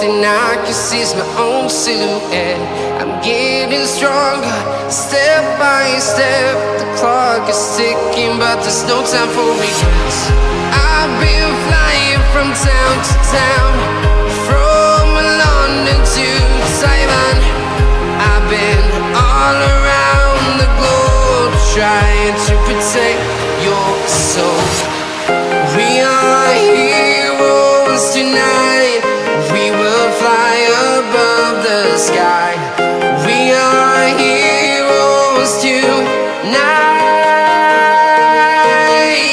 thing I can see is my own silhouette. I'm getting stronger, step by step. The clock is ticking, but there's no time for regrets. I've been flying from town to town, from London to Taiwan. I've been all around the globe, trying to protect your soul. We are heroes tonight. We will fly above the sky. We are heroes tonight.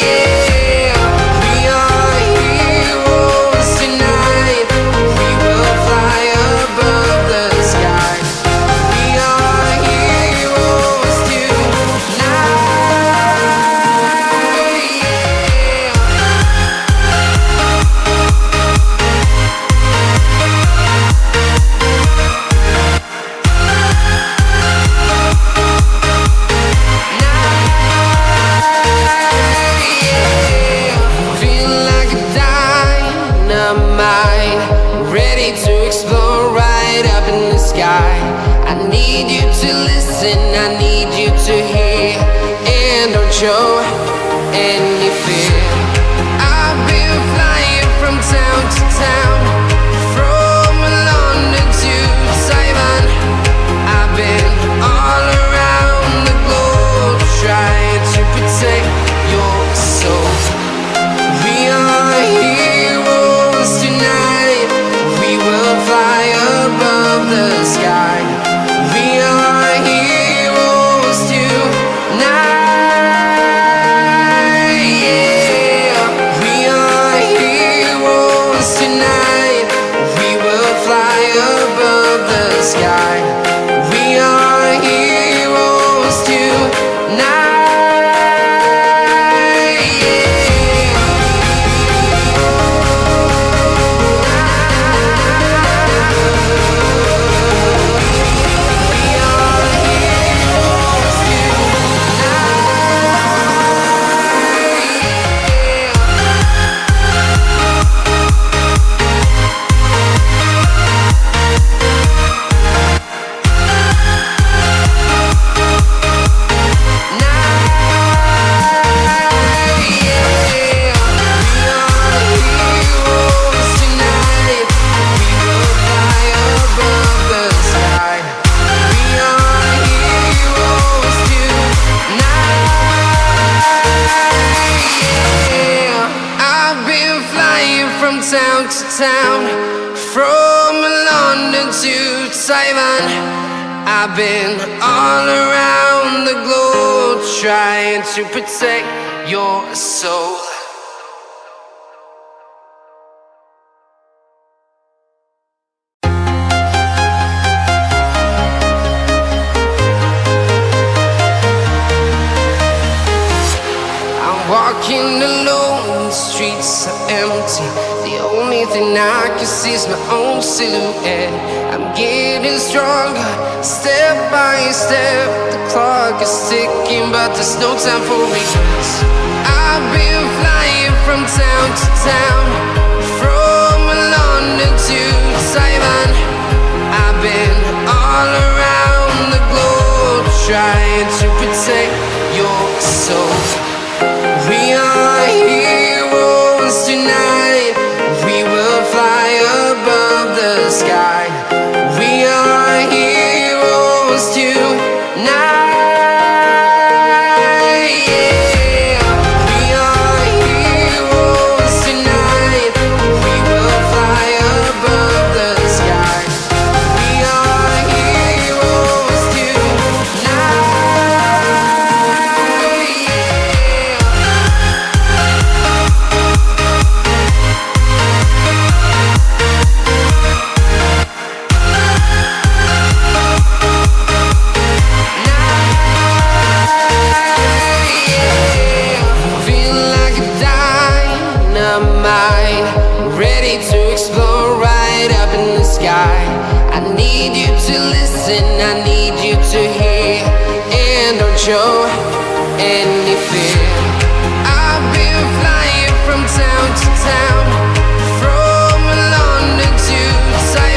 Yeah. We are heroes tonight. We will fly above the sky. We are heroes tonight. Ready to explore right up in the sky. I need you to listen, I need you to hear, and don't show any fear. I've been flying from town to town, from London to Taiwan. I've been all around the globe, trying to protect your soul. We are heroes tonight. We will fly above the sky. We are heroes tonight. Yeah. We are heroes tonight. We will fly above the sky. We are heroes tonight. Town to town, from London to Taiwan. I've been all around the globe, trying to protect your soul. I'm walking alone, the streets are empty. The only thing I can see is my own silhouette. I'm getting stronger, step by step. The clock is ticking, but there's no time for regrets. I've been flying from town to town, from London to Taiwan. I've been all around the globe, trying to protect your soul. We are heroes tonight. We will fly above the sky. We are heroes tonight. Yeah. We are heroes tonight. We will fly above the sky. We are heroes tonight. Ready to explore right up in the sky. I need you to listen, I need you to hear, and don't show any fear. I've been flying from town to town, from London to Taiwan.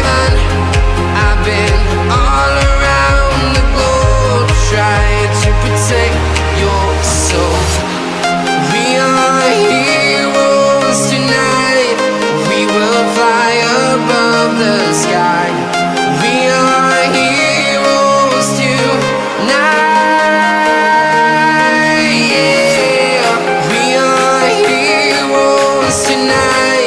tonight.